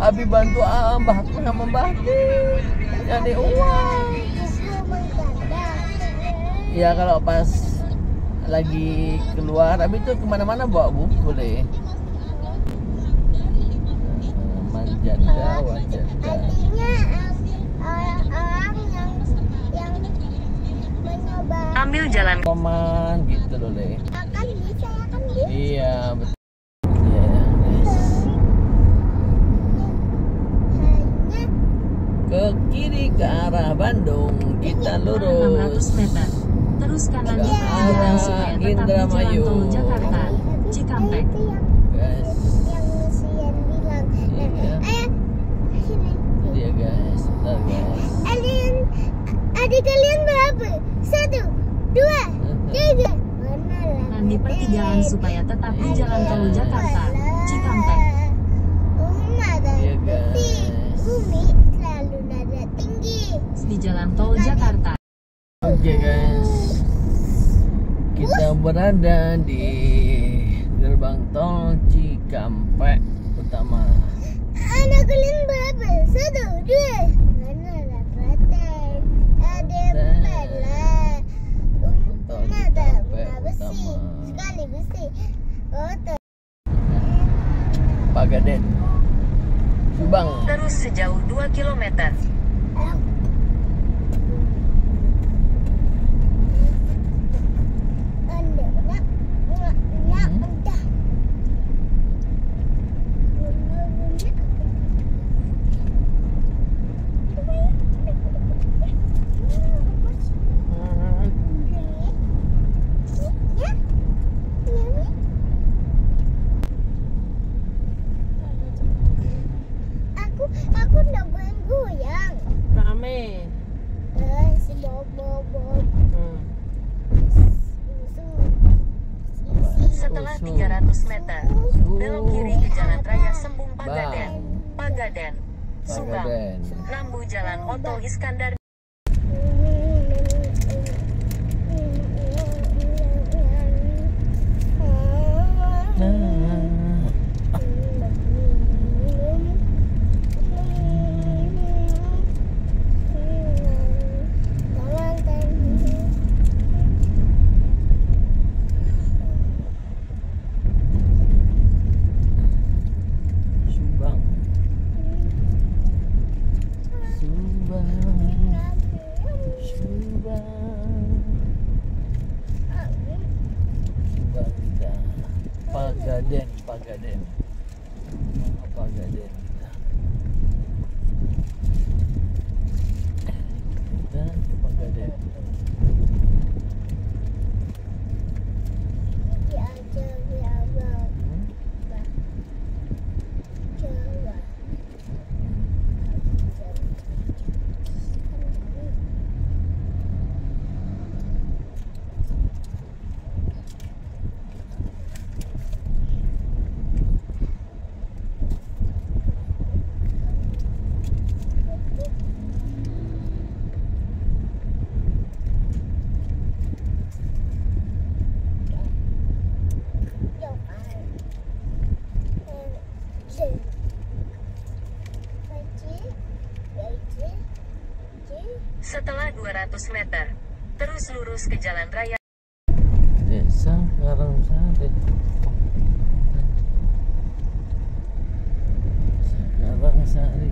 Abi bantu Abah sama Mbah nyari uang. Ya kalau pas lagi keluar, Abi tuh kemana-mana bawa buku deh. Manjanda, wajanda. Artinya orang-orang yang mencoba Ambil jalan Koman gitu loh deh. akan bisa akan bisa. Iya betul. Iya guys. Hanya Ke kiri ke arah Bandung kita lurus. 600 meter. Terus kanan di Arah pertigaan supaya tetap di jalan Indramayu. tol Jakarta Cikampek. itu Guys, yang Sian bilang. Iya. Sini. iya guys, bentar guys. Adik kalian berapa? 1, 2, 3. Mana lah? Dan di pertigaan supaya tetap di jalan tol Jakarta Cikampek. Iya guys. Bumi selalu nada tinggi. Di jalan tol Jakarta. Oke guys, kita berada di gerbang tol Cikampek Utama. Anak kalian berapa? 1, 2. Mana lah Praten? Ada 4 lah. Tol Ada Cikampek besi. Utama. Sekali besi. Oh, Pagaden, Subang. Terus sejauh 2 km. Aku nggak goyang. Rame. Si Bob. Setelah 300 meter, belok kiri ke Jalan Raya Sembung Pagaden, Subang. Pagaden. Lambu Jalan Oto Iskandar. Subang. Pagaden. Pagaden. Kita ke Pagaden. Setelah 200 meter, terus lurus ke Jalan Raya Desa Karangsari. Karangsari.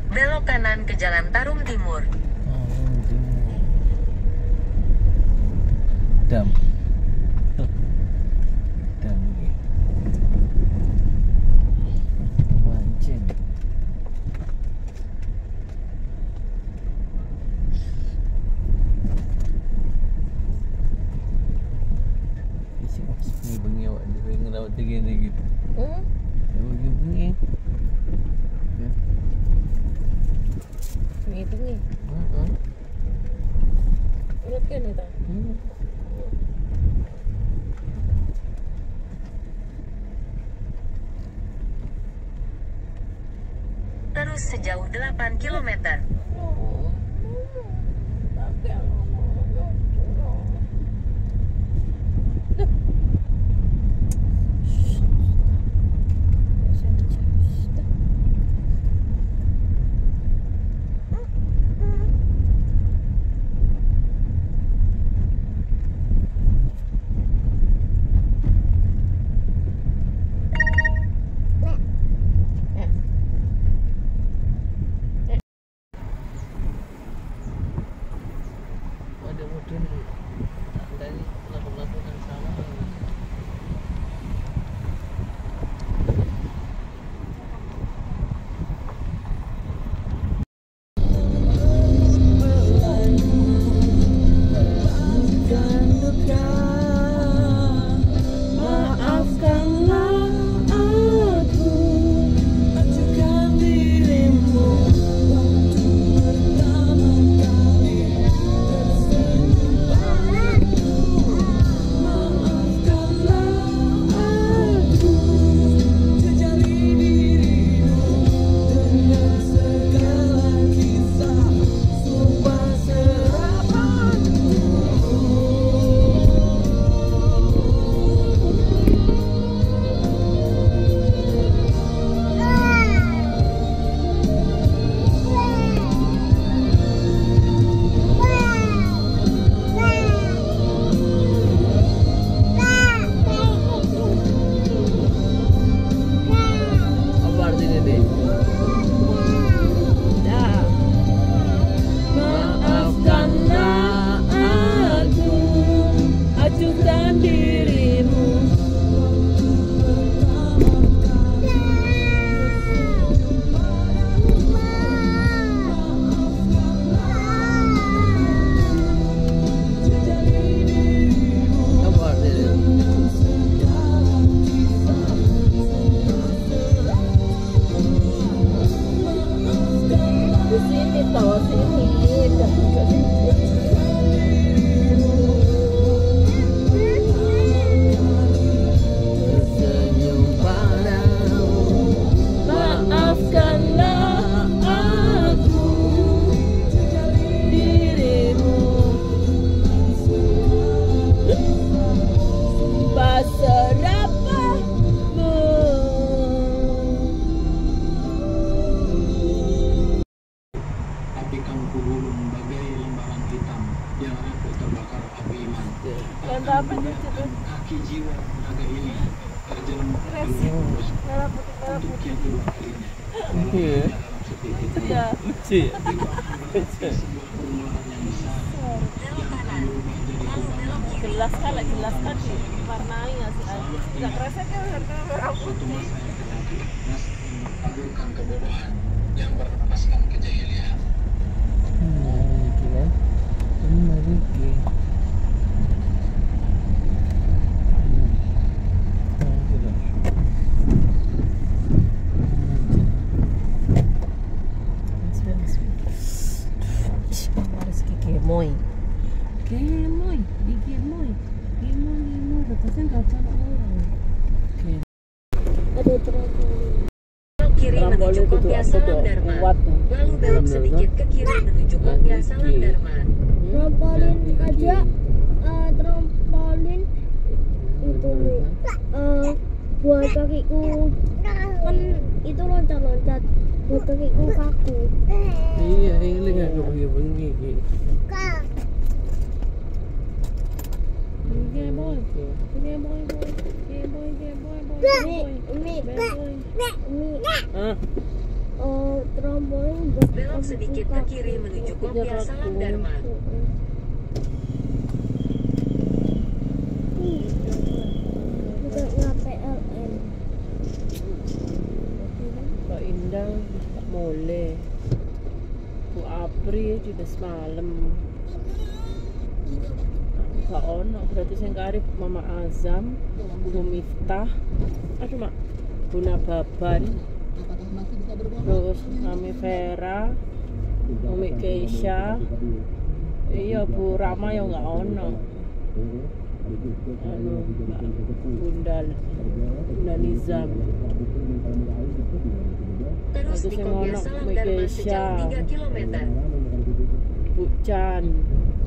belok kanan ke Jalan Tarum Timur. Dam. Dam. Mancing. Isi masih bengi awak dia ngerawat gini gitu. Bengi. Itu nih, lihat kan itu. Terus sejauh 8 km. situ sini dan juga Tersenyum padamu, maafkanlah aku dirimu. Pasrahmu. Apikan kubur bagai lembaran hitam yang rapuh terbakar api iman. Apa itu? Kaki jiwa naga ini terjelam Merah putih untuk yang kedua kalinya. Iya. Dalam sepi itu itu ya. Lucu ya? sebuah permulaan yang besar yang akan berubah jadi kubangan. Jelas kan diwarnai nggak sih? Nggak kerasa kan merah Suatu putih. masa yang terjadi, nas mengaburkan kebodohan yang bernapaskan kejahilian. Gitu kan? Benar iki. Harus gemoy. Gemoy, di gemoy. Gemoy, batasnya nggak ada orang. Ada trampolin. Belok kiri menuju Trampolin itu Kopia aku Salam tuh Dharma. kuat tuh. Lalu belok sedikit ke kiri menuju Kopia Salam Dharma. Trampolin aja, trampolin itu buat kakiku kan itu loncat-loncat buat kakiku kaku. Iya, ini nggak kebengi-bengi iki. Gemoy. Hah? Trampolin buat Belok sedikit ke kiri menuju Kopia Salam Dharma. Bukannya PLN. Pak Indah tak boleh. Bu Apri juga semalam. Gak ono berarti sing karib Mama Azam, Bu Miftah, aduh mak, Buna Baban, terus Mami Vera, Umi Keisha, iya Bu Rama yang nggak ono, anu Bunda Nizam, Terus Itu di sing Kopia ono, Salam Umi Dharma Keisha. sejauh 3 km. Bu Chan,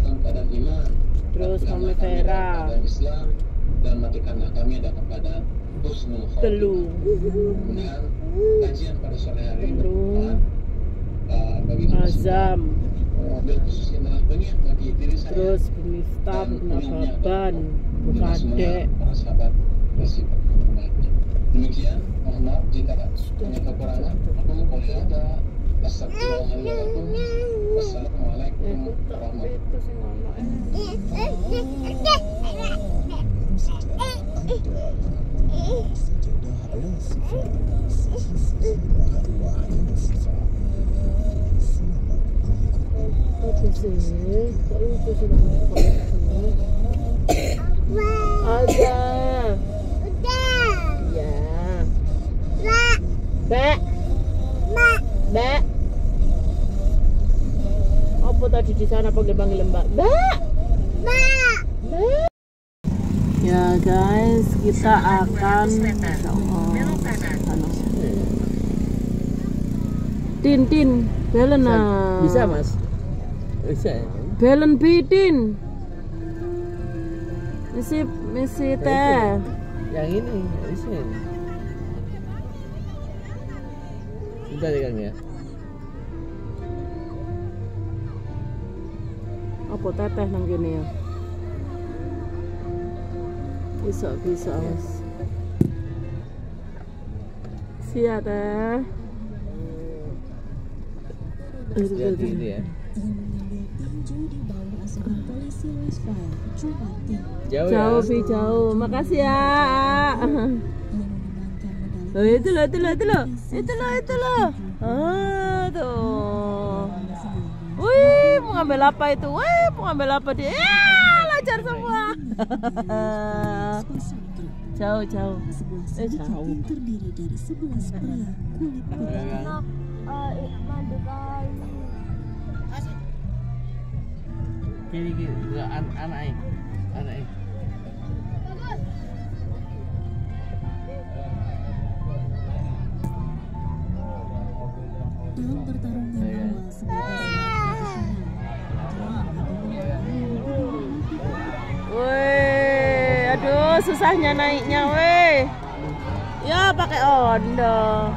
Kepada iman, terus matikanlah Mami kami Vera, dalam Islam, dan matikanlah kami kepada husnul khotimah. Telu, Mudah-mudahan kajian pada sore hari Telu, bermanfaat bagi kita semua. Azam, Bil khusus adalah banyak bagi diri saya terus Bu Miftah, dan Buna umumnya Baban, Bu kita semua Kadek. para sahabat bersifat baiknya. Demikian, mohon maaf jika punya kekurangan. Aku qouli hadza, astagfirullahaladzim. Wassalamualaikum warahmatullahi Itu sing ono Apa sih? Kok lucu sih Ada. Udah. Ya. Lah. Bek. Mak. Bek. Apa tadi di sana panggil-panggil Mbak? Bek. Mak. Bek. Ya guys, kita akan Masya Allah. Belok kanan. Panas. Tin, belen ah. Bisa mas? Bisa ya? Belen bitin. Misi teh. Yang ini bisa ya? Sudah ya Kang ya? Apa teteh nang kene ya? Bisa mas. Siap teh. Hati-hati gitu ya? Jauh ya? Jauh. Makasih ya. Loh, itu loh. Tuh. Wih, mau ngambil apa itu? Mau ngambil apa dia? Lancar semua. Jauh. Jauh. Terdiri dari 11 pria kulit putih. Mandi kali. Kiri anaknya. Dalam pertarungan awal sebagai Woi, aduh susahnya naiknya, woi. Ya pakai ondo.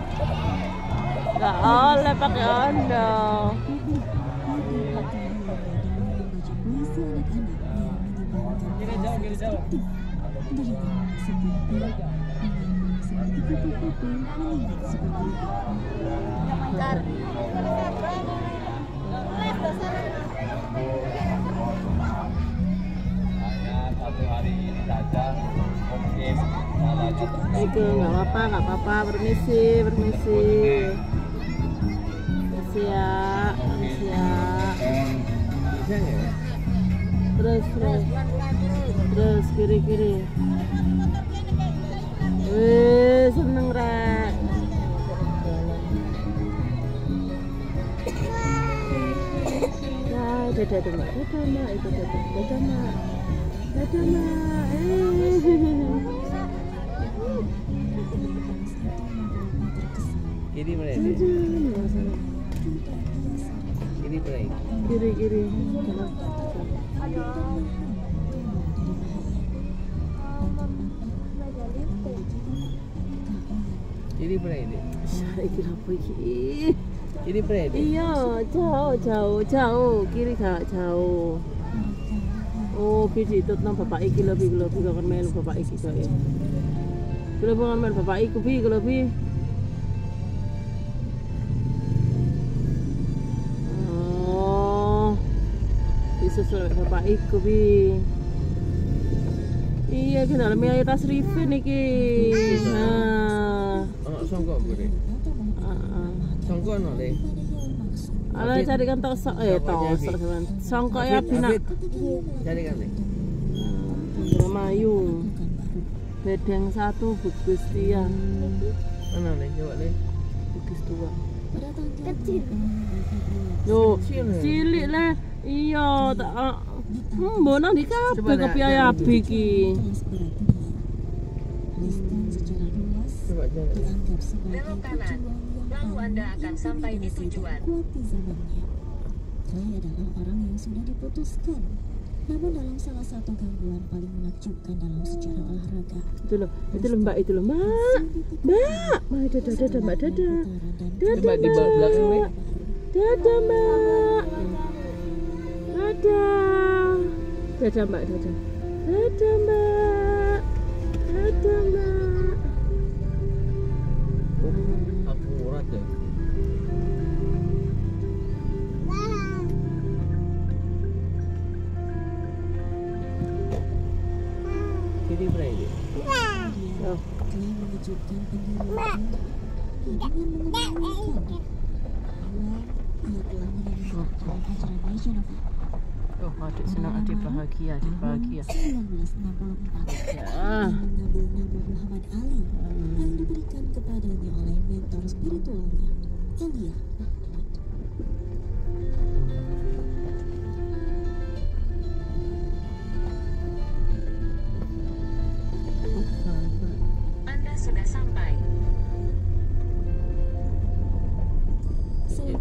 Gak oleh pakai ondo. Itu nggak apa-apa, permisi ya. Terus kiri. Wih, seneng rek. Nah, dadah mak. Kiri mana ini? Kiri mana? Kiri. Kiri mana ini? Iki apa iki? Kiri mana ini? Iya, jauh. Kiri gak jauh. Oh, kiri itu nang bapak iki lebih kan melu bapak iki kok ya. Kalau bukan melu bapak iki lebih. Oh. Disusul bapak iku bi. Iya, kena lemah tas Rifin iki. Nah. Songkok gue. Songkok no deh. Ala carikan tosok songkok ya bina. Carikan deh. Mayu. Bedeng 1 Bugus Tia. Mana nih? Coba deh. Bugus 2. Kecil. Yo, cilik lah. Iya, tak mbok nang di kabeh kepiye iki. Coba jalan. Belok kanan, lalu Anda akan sampai di tujuan. Roy adalah orang yang sudah diputuskan. Namun dalam salah satu gangguan paling menakjubkan dalam sejarah olahraga. Itu loh Mbak, Mbak, dadah, Mbak, dadah. Coba di belakang nih. Dadah, Mbak. Dadah, Mbak, dadah. Akurat ya. Kiri berani. Oh. Telah mengejutkan pengguna dengan mengumumkan bahwa ia telah menemukan ajaran Nova. Oh, adik senang, adik bahagia. 1964 mengambil nama Muhammad Ali yang diberikan kepadanya oleh mentor spiritualnya, Elia Ahmad. Anda sudah sampai.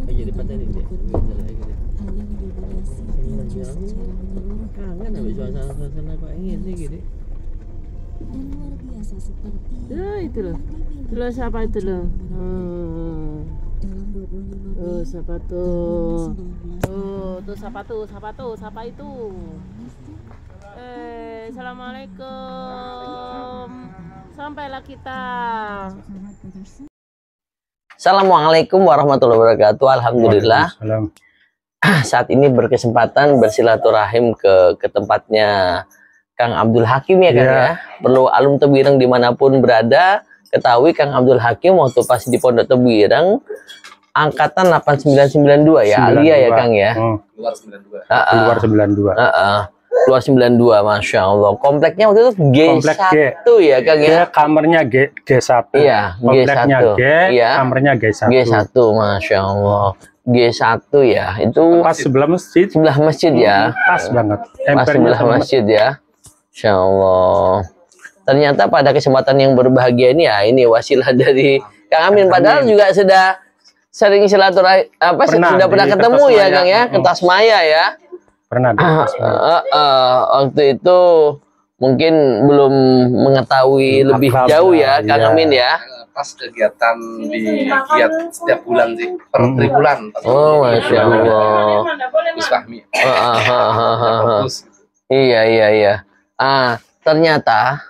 Jadi pateni deh. Ali mendominasi tinju secara menyeluruh Kangen habis suasana kok ini gitu. dan luar biasa seperti Ya, itu loh. Siapa itu loh? dalam 25 Siapa tuh? Siapa itu? Assalamualaikum. Sampailah kita. Assalamualaikum warahmatullahi wabarakatuh. Alhamdulillah. Saat ini berkesempatan bersilaturahim ke tempatnya Kang Abdul Hakim ya kan ya. Perlu alum Tebireng dimanapun berada, ketahui Kang Abdul Hakim waktu pas di Pondok Tebireng angkatan 8992 ya, Alia ya Kang ya. Keluar 92. Luas 92, Masya Allah. Kompleknya waktu itu Komplek G. G1 ya Kang ya? Dia kamarnya G1. Iya, Kompleknya G1. G, Iya. kamarnya G1. G1, Masya Allah. G1 ya, itu Pas sebelah masjid. sebelah masjid ya? Pas banget. Pas Empernya sebelah sama masjid ya? Masya Allah. Ternyata pada kesempatan yang berbahagia ini ya, ini wasilah dari Kang Amin. Padahal juga sudah sering silaturahim, sudah pernah di ketemu ya Kertasmaya. Kang ya? Ke Tasmaya ya? Pernah di Waktu itu mungkin belum mengetahui lebih Akrab jauh lah, ya Kang iya. Amin ya. Pas kegiatan di Giat setiap bulan sih, per tribulan. Oh, Masya Allah. Gus Fahmi. Fokus. Iya. Ternyata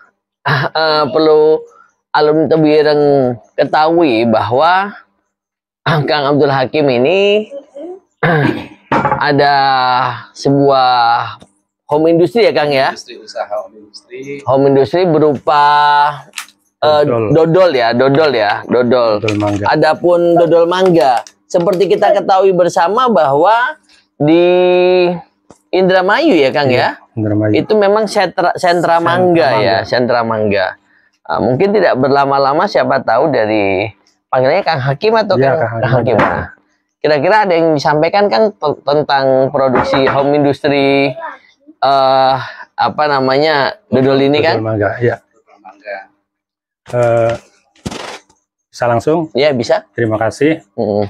perlu alumni Tebireng ketahui bahwa Kang Abdul Hakim ini ada sebuah home industry ya Kang ya? Industri usaha home industri. Home industry berupa dodol mangga. Adapun dodol mangga, seperti kita ketahui bersama bahwa di Indramayu ya Kang ya, Indramayu. itu memang sentra mangga ya, sentra mangga. Mungkin tidak berlama-lama, siapa tahu dari panggilnya Kang Hakim atau Ya, Kang Kang Hakim. Nah, kira-kira ada yang disampaikan Kang tentang produksi home industry apa namanya dodol ini Dodol kan? mangga, ya. Mangga. Bisa langsung? Ya bisa. Terima kasih. Mm.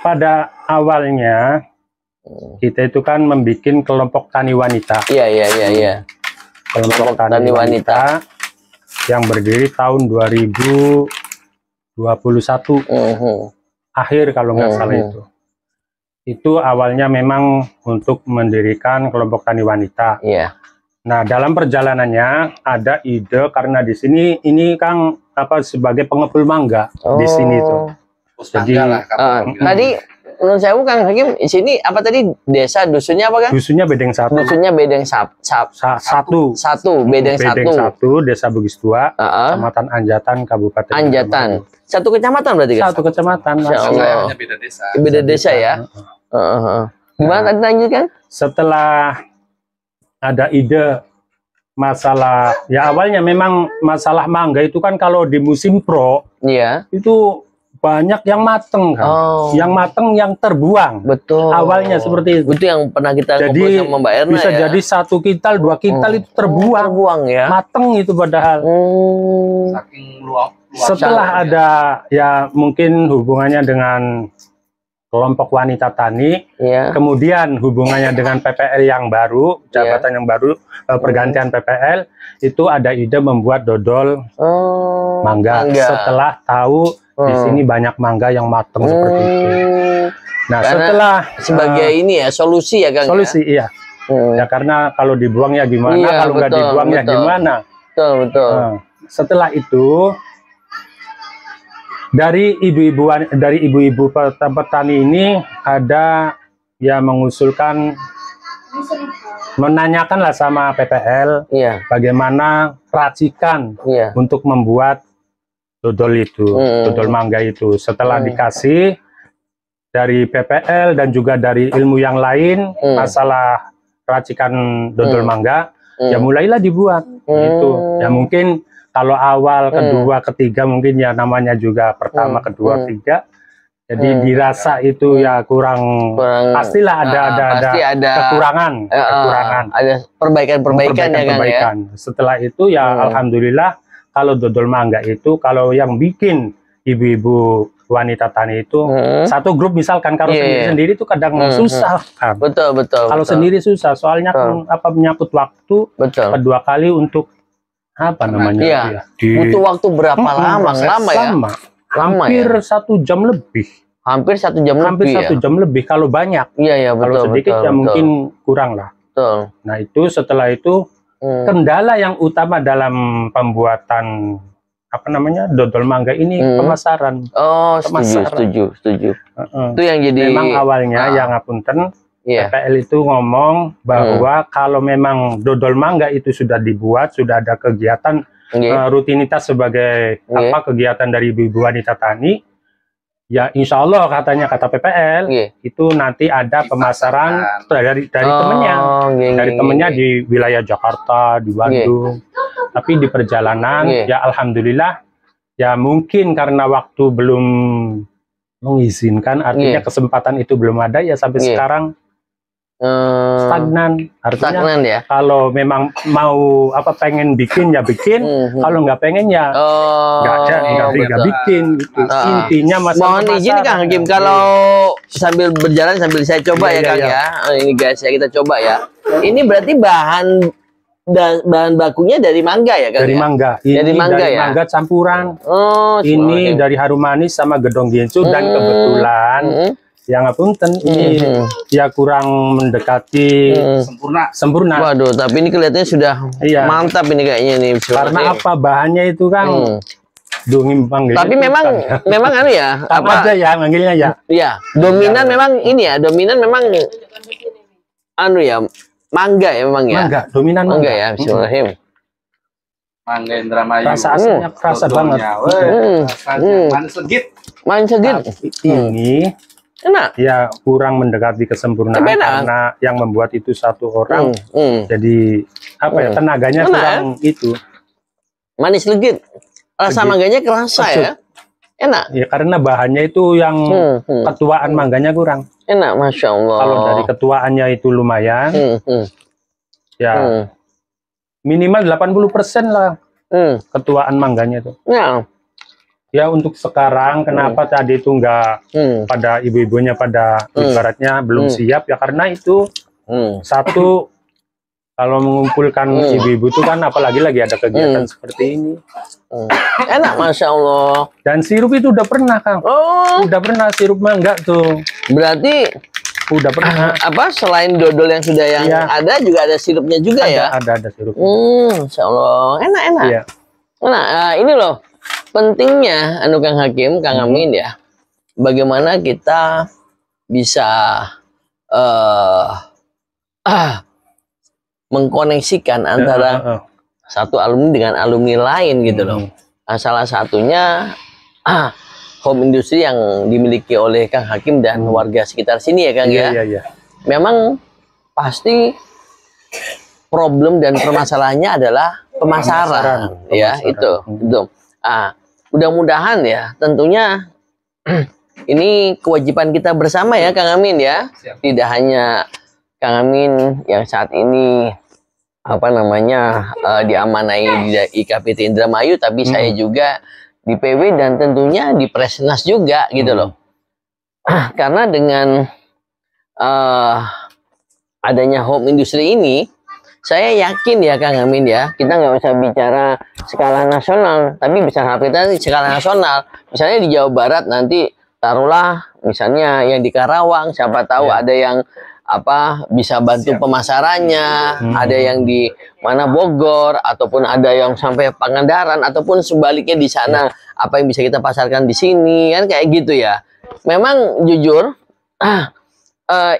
Pada awalnya kita itu kan membuat kelompok tani wanita. Iya. Kelompok tani wanita yang berdiri tahun 2021 akhir kalau nggak salah itu. Itu awalnya memang untuk mendirikan kelompok tani wanita. Iya. Nah, dalam perjalanannya ada ide karena di sini ini Kang sebagai pengepul mangga di sini tuh. Jadi Tadi menurut saya Kang Hakim di sini apa tadi dusunnya apa Kang? dusunnya Bedeng 1. Dusunnya Bedeng Satu. Bedeng 1. Desa Bugis Tua, Kecamatan Anjatan, Kabupaten Anjatan. Satu kecamatan berarti kan? Satu kecamatan. Masya Allah. Saya hanya beda desa. Beda desa ya. Gimana tadi lanjutkan? Setelah ada ide masalah, ya awalnya memang masalah mangga itu kan kalau di musim pro Iya. itu banyak yang mateng kan. Oh. Yang mateng yang terbuang. Betul. Awalnya seperti itu. Itu yang pernah kita Jadi ngobrol sama Mbak Erna bisa ya. jadi 1 kintal, 2 kintal itu terbuang. Terbuang ya. Mateng itu padahal. Saking luas. Setelah ada ya mungkin hubungannya dengan kelompok wanita tani, Iya. kemudian hubungannya dengan PPL yang baru, jabatan yang baru, pergantian PPL, itu ada ide membuat dodol mangga. Setelah tahu di sini banyak mangga yang matang seperti itu. Nah, Karena setelah sebagai ini ya solusi ya Kang. solusi iya. Ya karena kalau dibuang ya gimana, Iya, kalau nggak betul, dibuang ya betul. gimana. Betul. Nah, setelah itu dari ibu-ibu petani ini ada yang mengusulkan menanyakan lah sama PPL Iya. bagaimana racikan Iya. untuk membuat dodol itu, dodol mangga itu. Setelah dikasih dari PPL dan juga dari ilmu yang lain masalah racikan dodol mangga, ya mulailah dibuat gitu. Ya mungkin kalau awal, kedua, ketiga mungkin ya namanya juga pertama, kedua, ketiga. Jadi dirasa itu ya kurang pastilah pasti ada kekurangan. Ada perbaikan ya Kang ya. Setelah itu ya alhamdulillah kalau dodol mangga itu kalau yang bikin ibu-ibu wanita tani itu satu grup misalkan kalau sendiri itu kadang susah kan. Betul. Kalau sendiri susah soalnya menyangkut waktu. Betul. Kedua kali untuk apa namanya? Iya. Butuh waktu berapa lama? Lama ya? Hampir 1 jam lebih. Hampir 1 jam Hampir lebih. 1 jam lebih kalau banyak. Iya betul. Kalau sedikit betul, ya mungkin kurang lah. Betul. Nah itu setelah itu kendala yang utama dalam pembuatan apa namanya dodol mangga ini pemasaran. Oh Pemasaran. setuju. Itu yang jadi. Memang awalnya yang ngapunten Iya. PPL itu ngomong bahwa kalau memang dodol mangga itu sudah dibuat, sudah ada kegiatan rutinitas sebagai apa kegiatan dari ibu wanita tani, Ya insya Allah katanya kata PPL itu nanti ada pemasaran dari temennya, dari temennya di wilayah Jakarta, di Bandung. Tapi di perjalanan ya alhamdulillah ya mungkin karena waktu belum mengizinkan, artinya kesempatan itu belum ada ya sampai sekarang stagnan. Artinya stagnan ya. Kalau memang mau pengen bikin ya bikin, kalau nggak pengen ya nggak bikin gitu. Intinya masalah. Mohon izin Kang Hakim, kalau sambil berjalan sambil saya coba ya Kang ya. Ini guys ya, kita coba ya. Ini berarti bahan bakunya dari mangga ya Kang? Dari mangga. Ini dari mangga campuran. Ini dari harum manis sama gedong gincu dan kebetulan yang ngapunten ini ya kurang mendekati sempurna. Waduh, tapi ini kelihatannya sudah mantap ini kayaknya nih. Karena apa bahannya itu Kang? Dongim panggil. Tapi memang anu ya, apa aja ya manggilnya ya? Iya, dominan memang ini ya, dominan memang anu ya, mangga ya memang ya. Mangga, dominan mangga ya, bismillahirrahmanirrahim. Mangga Indramayu. Rasa asamnya kerasa banget. Manis legit. Manis legit. Ini enak ya, kurang mendekati kesempurnaan karena yang membuat itu satu orang. Jadi apa ya, tenaganya kurang itu. Manis legit, rasa mangganya kerasa ya, enak ya karena bahannya itu yang ketuaan mangganya kurang enak. Masya Allah, kalau dari ketuaannya itu lumayan ya minimal 80% lah ketuaan mangganya itu ya. Untuk sekarang kenapa tadi itu enggak pada ibu-ibunya pada ibaratnya belum siap ya, karena itu satu, kalau mengumpulkan ibu-ibu itu kan apalagi lagi ada kegiatan seperti ini. Enak Masya Allah. Dan sirup itu udah pernah Kang. Udah pernah sirup mangga tuh. Berarti udah pernah. Apa selain dodol yang sudah ada juga ada sirupnya juga ya? Ada sirupnya. Masya Allah, enak. Iya. Nah, ini loh pentingnya anu Kang Hakim, Kang Amin ya. Bagaimana kita bisa mengkoneksikan antara satu alumni dengan alumni lain gitu loh. Nah, salah satunya home industry yang dimiliki oleh Kang Hakim dan warga sekitar sini ya Kang ya. Memang pasti problem dan permasalahannya adalah pemasaran. Ya itu. Mudah-mudahan ya tentunya ini kewajiban kita bersama ya Kang Amin ya. Tidak hanya Kang Amin yang saat ini diamanai di IKPT Indramayu, tapi saya juga di PW dan tentunya di Presnas juga gitu loh. Karena dengan adanya home industry ini, saya yakin ya Kang Amin ya, kita nggak usah bicara skala nasional, tapi bisa kita skala nasional. Misalnya di Jawa Barat nanti taruhlah misalnya yang di Karawang, siapa tahu ada yang bisa bantu pemasarannya, ada yang di mana Bogor, ataupun ada yang sampai Pangandaran, ataupun sebaliknya di sana apa yang bisa kita pasarkan di sini kan kayak gitu ya. Memang jujur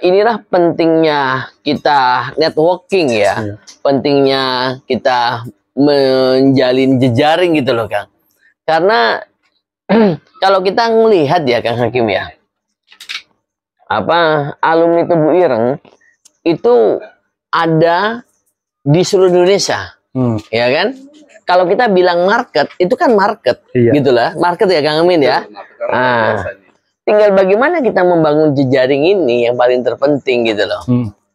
inilah pentingnya kita networking ya, pentingnya kita menjalin jejaring gitu loh Kang. Karena kalau kita melihat ya Kang Hakim ya, alumni Tebu Ireng itu ada di seluruh Indonesia, ya kan? Kalau kita bilang market, itu kan market, gitulah, market ya Kang Amin ya. Tinggal bagaimana kita membangun jejaring ini yang paling terpenting gitu loh.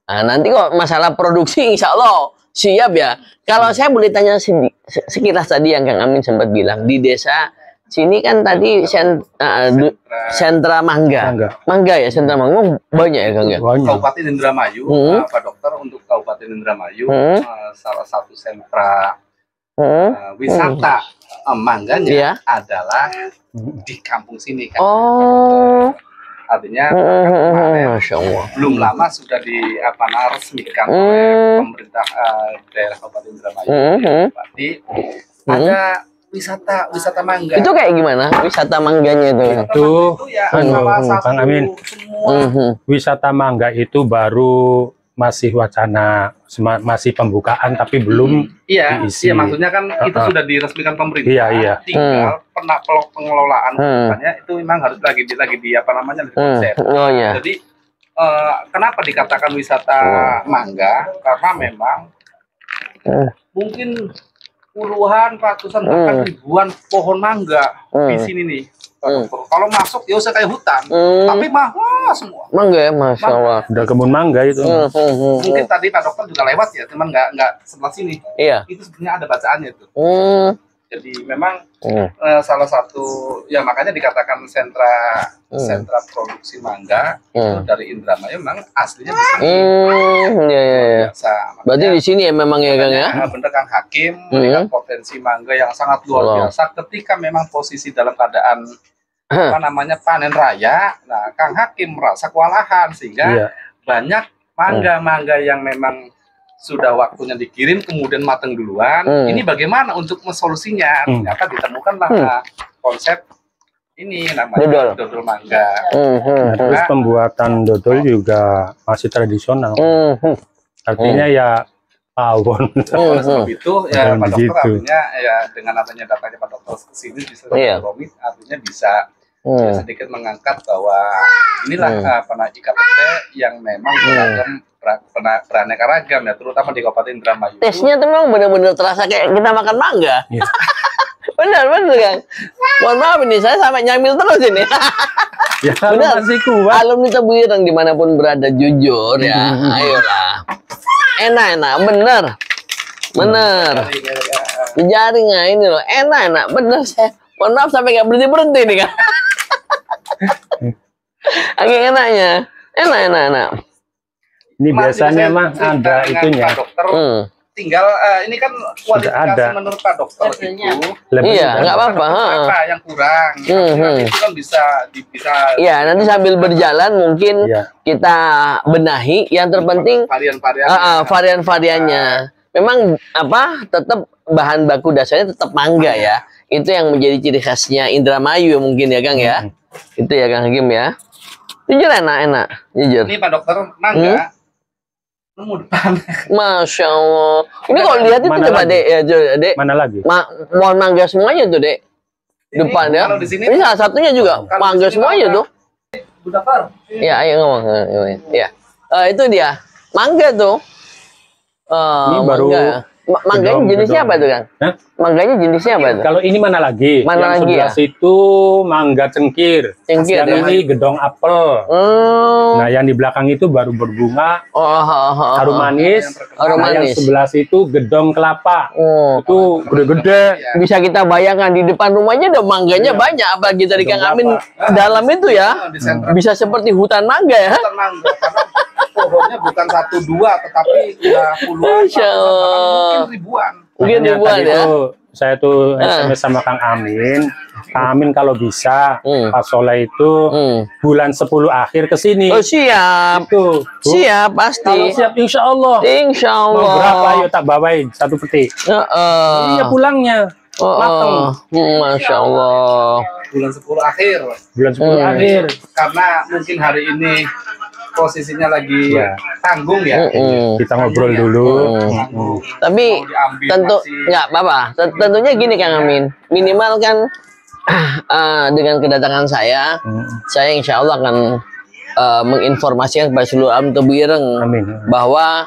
Nanti kok masalah produksi, insya Allah siap ya. Kalau saya boleh tanya sekilas tadi yang Kang Amin sempat bilang di desa sini kan tadi sentra mangga ya, sentra mangga banyak ya Kang ya. Kabupaten Indramayu, Pak Dokter, untuk Kabupaten Indramayu salah satu sentra wisata mangganya adalah di kampung sini kan. Artinya Masya Allah, belum lama sudah resmikan oleh pemerintah daerah Kabupaten Indramayu. Berarti ada wisata mangga. Itu kayak gimana wisata mangganya itu? Itu ya Kang Amin. Wisata mangga itu baru masih wacana, masih pembukaan tapi belum diisi. Iya, maksudnya kan itu sudah diresmikan pemerintah. Iya. Tinggal pengelolaan itu memang harus lagi di apa namanya di konsep. Jadi kenapa dikatakan wisata mangga? Karena memang mungkin puluhan, ratusan, bahkan ribuan pohon mangga di sini nih. Kalau masuk ya usah kayak hutan, tapi mahal semua. Mangga ya, masya Allah. Udah kebun mangga itu. Mungkin tadi Pak Dokter juga lewat ya, cuman nggak sebelah sini. Iya. Itu sebenarnya ada bacaannya itu. Jadi memang salah satu ya makanya dikatakan sentra produksi mangga itu dari Indramayu memang aslinya di sini. Iya. Berarti di sini ya memang ya Kang ya. Bener Kang Hakim melihat potensi mangga yang sangat luar biasa ketika memang posisi dalam keadaan apa namanya panen raya. Nah, Kang Hakim merasa kewalahan sehingga banyak mangga-mangga yang memang sudah waktunya dikirim kemudian matang duluan. Ini bagaimana untuk solusinya? Ternyata ditemukanlah konsep ini namanya dodol mangga. Terus pembuatan dodol juga masih tradisional. Artinya ya pawon. Oleh sebab itu ya Pak Dokter artinya ya dengan adanya datanya Pak Dokter kesini bisa artinya bisa sedikit mengangkat bahwa inilah IKPT yang memang beragam beraneka ragam ya, terutama di Kabupaten Indramayu. Tesnya tuh memang benar-benar terasa kayak kita makan mangga. Benar Kang. Mohon maaf ini saya sampai nyamil terus ini. Ya benar sih kuat. Alumni Tebuireng dimanapun berada jujur ya, ayolah. Enak, bener. Jaring ini loh, enak, bener saya. Mohon maaf sampai nggak berhenti nih Kang. Agak enaknya, enak. Ini biasanya mah ada itunya. Pak Dokter, tinggal ini kan kualifikasi menurut Pak Dokter itu. Nggak apa-apa. Apa yang kurang? Itu kan bisa. Iya, nanti sambil berjalan mungkin kita benahi. Yang terpenting varian-variannya. Memang tetap bahan baku dasarnya tetap mangga ya. Itu yang menjadi ciri khasnya Indramayu mungkin ya Kang ya. Itu ya Kang Hakim ya. Jujur enak, jujur. Ini Pak Dokter mangga. Nemu depan. Masya Allah. Ini kalau lihat itu coba Dek ya, Dek. Mana lagi? Mohon mangga semuanya tuh Dek. Depan ya. Ini salah satunya juga mangga semuanya tuh. Ya, ayo ngomong. Ya. Itu dia. Mangga tuh. Ini baru mangganya jenisnya apa tuh Kang? Mangganya jenisnya apa tuh? Kalau ini mana lagi? Mana yang lagi sebelah situ mangga cengkir. Yang ini gedong apel. Nah yang di belakang itu baru berbunga. Harum manis. Yang sebelah situ gedong kelapa. Itu gede-gede. Bisa kita bayangkan di depan rumahnya ada mangganya banyak. Apalagi dari Kang Amin dalam itu ya. Bisa seperti hutan mangga ya. Hutan mangga karena pohonnya bukan 1-2 tetapi udah puluhan, mungkin ribuan. Mungkin ribuan ya. Saya tuh SMS sama Kang Amin. Kang Amin kalau bisa Pak Soleh itu bulan 10 akhir ke sini. Oh siap. Itu. Siap pasti. Kalau siap insya Allah. Insya Allah. Mau berapa ayo tak bawain 1 peti. Iya pulangnya. Matang. Masya Allah. Bulan 10 akhir. Bulan 10 akhir. Karena mungkin hari ini posisinya lagi tanggung ya. Kita ngobrol dulu. Tapi tentu nggak apa-apa. Tentunya gini Kang Amin. Minimal kan dengan kedatangan saya insya Allah akan menginformasikan kepada seluruh alumni Tebuireng bahwa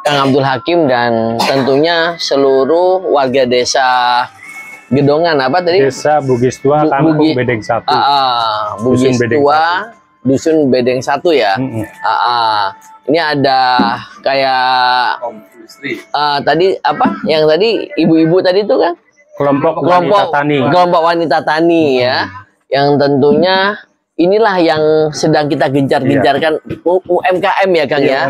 Kang Abdul Hakim dan tentunya seluruh warga desa Gedongan apa tadi? Desa Bugis Tua, Kampung Bedeng 1. Bugis Tua. Dusun Bedeng 1 ya. Ini ada kayak tadi apa? Yang tadi ibu-ibu tadi itu kan? Kelompok wanita tani ya. Yang tentunya inilah yang sedang kita gencar-gencarkan UMKM ya Kang ya.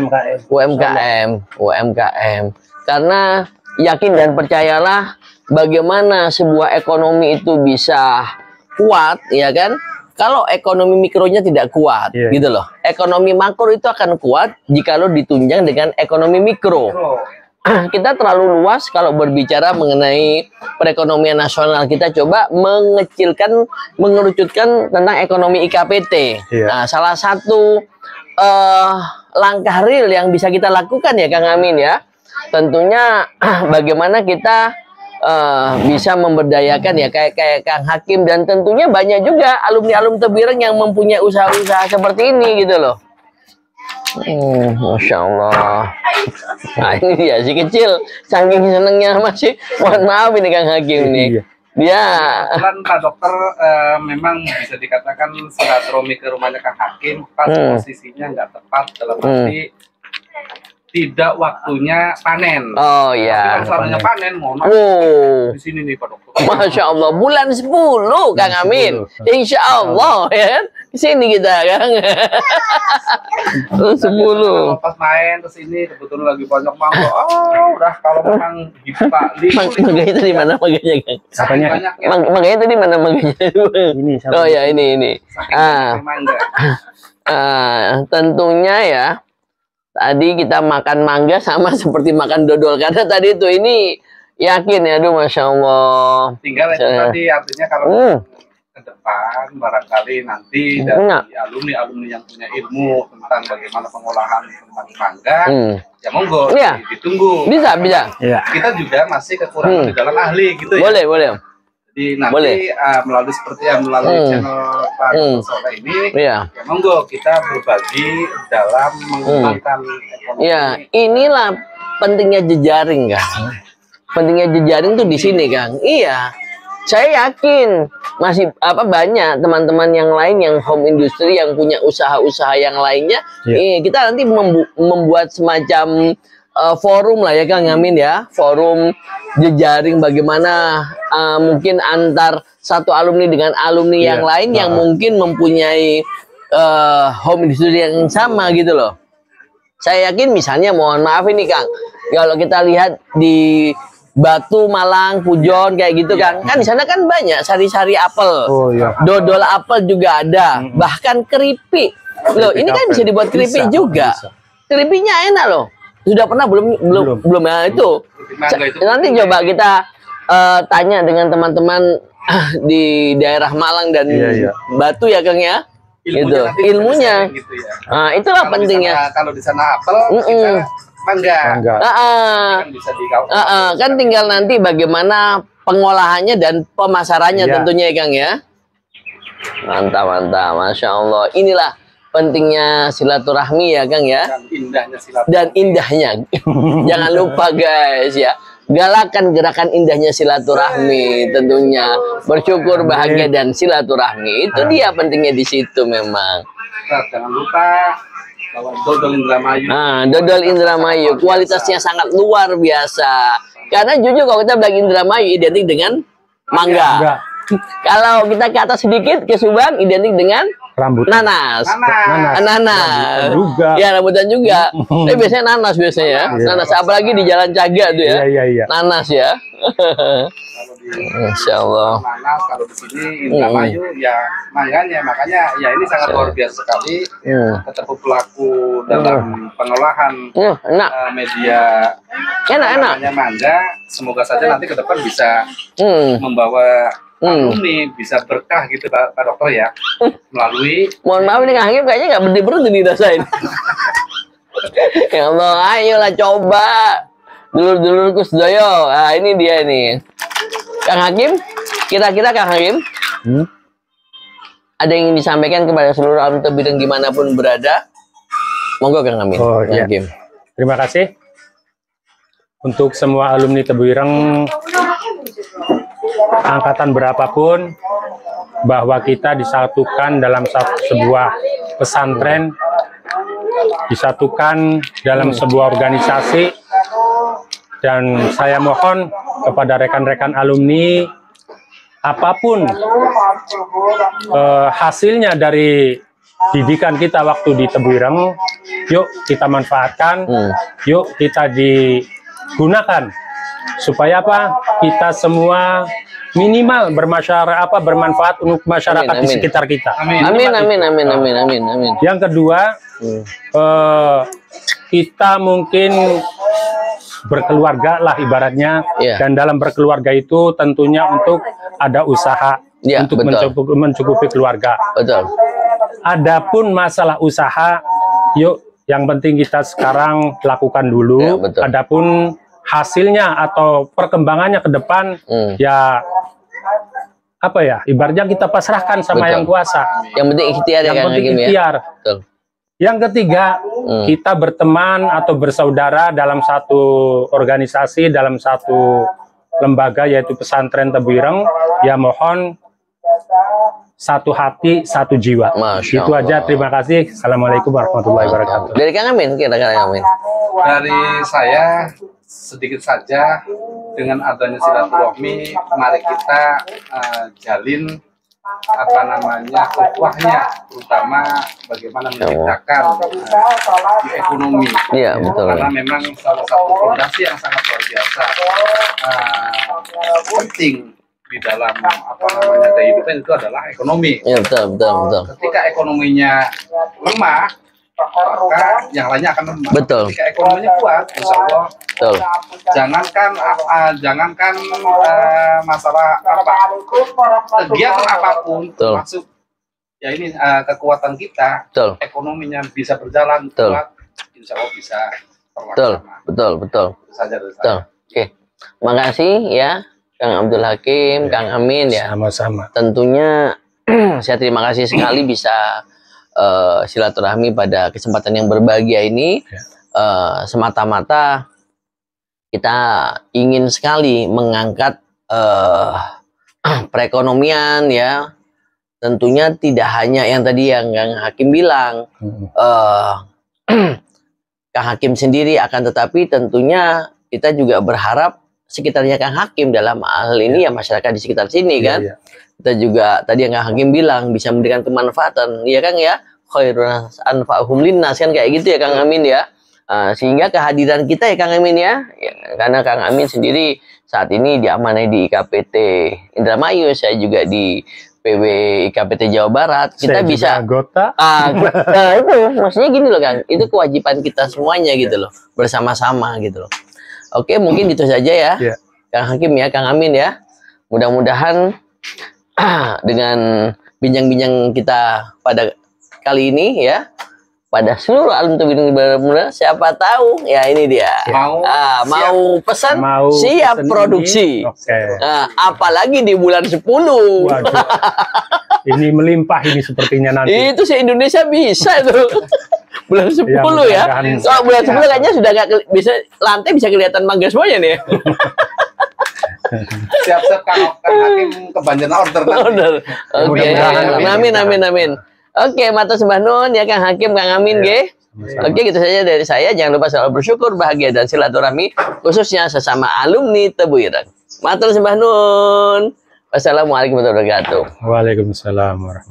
UMKM. Karena yakin dan percayalah bagaimana sebuah ekonomi itu bisa kuat ya kan? Kalau ekonomi mikronya tidak kuat, gitu loh. Ekonomi makro itu akan kuat jika lo ditunjang dengan ekonomi mikro. Kita terlalu luas kalau berbicara mengenai perekonomian nasional. Kita coba mengerucutkan tentang ekonomi IKPT. Nah, salah satu langkah real yang bisa kita lakukan ya Kang Amin ya. Tentunya bagaimana kita bisa memberdayakan ya kayak Kang Hakim, dan tentunya banyak juga alumni-alumni Tebuireng yang mempunyai usaha-usaha seperti ini gitu loh. Masya Allah. Nah ini dia si kecil saking senengnya masih, mohon maaf ini Kang Hakim nih. Dia Pak Dokter memang bisa dikatakan silaturahmi ke rumahnya Kang Hakim pas posisinya nggak tepat, dalam arti tidak waktunya panen. Oh iya. Kalau panen, mohon maaf. Di sini nih Pak Dokter. Masya Allah, bulan 10 Kang Amin. Insya Allah ya kan. Sini kita Kang. 10. Pas main ke sini kebetulan lagi banyak mangga. Oh, udah kalau memang Mangganya tadi mana mangganya Kang? Apanya? Mangganya tadi mana mangganya? Ini. Oh ya ini. Tentunya ya. Tadi kita makan mangga sama seperti makan dodol, karena tadi itu ini yakin ya, aduh Masya Allah. Tinggal itu tadi artinya kalau ke depan barangkali nanti dari alumni-alumni yang punya ilmu tentang bagaimana pengolahan tentang mangga, ya monggo ditunggu. Bisa. Kita juga masih kekurangan di dalam ahli gitu ya. Boleh. Jadi nanti melalui seperti yang melalui channel Pak Soleh ini, ya monggo kita berbagi dalam mengembangkan ekonomi. Ya, inilah pentingnya jejaring Kang. Pentingnya jejaring tuh di sini Kang. Iya, saya yakin masih banyak teman-teman yang lain yang home industry yang punya usaha-usaha yang lainnya. Kita nanti membuat semacam forum lah ya Kang Amin ya, forum jejaring bagaimana mungkin antar satu alumni dengan alumni yang lain yang mungkin mempunyai home industry yang sama gitu loh. Saya yakin misalnya, mohon maaf ini Kang, kalau kita lihat di Batu, Malang, Pujon kayak gitu kan di sana kan banyak sari-sari apel, dodol apel juga ada, bahkan keripik loh. Ini kan bisa dibuat keripik juga. Keripiknya enak loh. Sudah pernah belum ya itu. Nanti coba kita tanya dengan teman-teman di daerah Malang dan Batu ya Kang ya. Ilmunya. Gitu ya. Nah, itulah kalau pentingnya. Kalau di sana apel, kita mangga. Kan tinggal nanti bagaimana pengolahannya dan pemasarannya tentunya ya Kang ya. Mantap, Masya Allah. Inilah pentingnya silaturahmi ya Kang ya, dan indahnya jangan lupa guys ya, galakan gerakan indahnya silaturahmi, tentunya bersyukur, bahagia, dan silaturahmi. Itu dia pentingnya di situ memang. Jangan lupa bahwa dodol Indramayu. Dodol Indramayu kualitasnya sangat luar biasa, karena jujur kalau kita bilang Indramayu identik dengan mangga. Kalau kita ke atas sedikit ke Subang identik dengan nanas. Juga. Ya, rambutan juga. Tapi biasanya nanas biasanya. Nanas, apalagi di Jalan Caga tuh ya. Nanas ya. Masya Allah. Nanas kalau di sini Indramayu ya makanya ya ini sangat luar biasa sekali. Ketemu pelaku dalam pengolahan media enak. Mangga. Semoga saja nanti ke depan bisa membawa alumni, bisa berkah gitu Pak Dokter ya, melalui. Mohon maaf nih Kang Hakim kayaknya nggak berhenti dirasain. Ya Allah, ayolah coba dulur-dulurku sedoyo. Nah ini dia nih Kang Hakim, kira-kira Kang Hakim ada yang ingin disampaikan kepada seluruh alumni Tebuireng dimanapun berada? Monggo Kang Hakim. Hakim. Terima kasih untuk semua alumni Tebuireng angkatan berapapun, bahwa kita disatukan dalam sebuah pesantren, disatukan dalam sebuah organisasi, dan saya mohon kepada rekan-rekan alumni, apapun hasilnya dari didikan kita waktu di Tebuireng, yuk kita manfaatkan, yuk kita digunakan supaya apa? Kita semua minimal bermanfaat untuk masyarakat di sekitar kita. Amin. Yang kedua, kita mungkin berkeluarga lah ibaratnya, dan dalam berkeluarga itu tentunya untuk ada usaha untuk mencukupi keluarga. Betul. Adapun masalah usaha, yuk yang penting kita sekarang lakukan dulu. Ya, betul. Adapun hasilnya atau perkembangannya ke depan ya apa ya, ibaratnya kita pasrahkan sama Betul. yang kuasa. Yang penting ikhtiar ya Yang Kang penting Hakim ya. ikhtiar. Betul. Yang ketiga, kita berteman atau bersaudara dalam satu organisasi, dalam satu lembaga yaitu pesantren Tebu Ireng. Ya mohon satu hati, satu jiwa. Masya Itu aja. Allah. Terima kasih. Assalamualaikum warahmatullahi wabarakatuh. Dari Kang Amin, kira-kira Kang Amin. Dari saya sedikit saja, dengan adanya silaturahmi, mari kita jalin apa namanya ukhuwahnya, terutama bagaimana menciptakan ekonomi. Iya, betul. Karena memang salah satu fondasi yang sangat luar biasa penting di dalam apa namanya kehidupan itu adalah ekonomi. Iya, betul, betul, betul. Ketika ekonominya lemah, maka yang lainnya akan lemah. Betul. Ketika ekonominya kuat, insya Allah, Betul. jangankan masalah apa, kegiatan apapun, Betul. termasuk ya ini kekuatan kita, Betul. ekonominya bisa berjalan Betul. kuat, insya Allah bisa Betul, terlaksana. betul, betul. Itu saja dari Betul. saya. Oke. Makasih ya Kang Abdul Hakim, Kang Amin ya. Sama-sama. Tentunya saya terima kasih sekali bisa silaturahmi pada kesempatan yang berbahagia ini. Semata-mata kita ingin sekali mengangkat perekonomian ya. Tentunya tidak hanya yang tadi yang Kang Hakim bilang, Kang Hakim sendiri, akan tetapi tentunya kita juga berharap sekitarnya Kang Hakim dalam hal ini ya masyarakat di sekitar sini kan. Kita juga tadi yang Kang Hakim bilang bisa memberikan kemanfaatan, ya Kang ya, khairun anfa'uhum linnas kan kayak gitu ya Kang Amin ya. Sehingga kehadiran kita ya Kang Amin ya, karena Kang Amin sendiri saat ini diamanai di IKPT Indramayu, saya juga di PW IKPT Jawa Barat. Kita Saya bisa juga anggota. nah itu maksudnya gini loh Kang, itu kewajiban kita semuanya gitu loh, bersama-sama gitu loh. Oke, mungkin itu saja ya, Kang Hakim ya, Kang Amin ya. Mudah-mudahan dengan bincang-bincang kita pada kali ini ya, pada seluruh alam tubuh benar-benar, siapa tahu ya ini dia mau pesan siap pesen produksi. Apalagi di bulan 10. Waduh. Ini melimpah ini sepertinya nanti. Itu se-Indonesia bisa itu. Bulan 10 ya. Kalau bulan 10 kayaknya sudah nggak bisa, lantai bisa kelihatan mangga semuanya nih. Siap-siap Kang Hakim kebanjiran order. Oke. Amin. Oke, matur sembah nuwun ya Kang Hakim, Kang Amin nggih. Oke, gitu saja dari saya. Jangan lupa selalu bersyukur, bahagia dan silaturahmi khususnya sesama alumni Tebu Ireng. Matur sembah nuwun. Wassalamualaikum warahmatullahi wabarakatuh. Waalaikumsalam warahmatullahi wabarakatuh.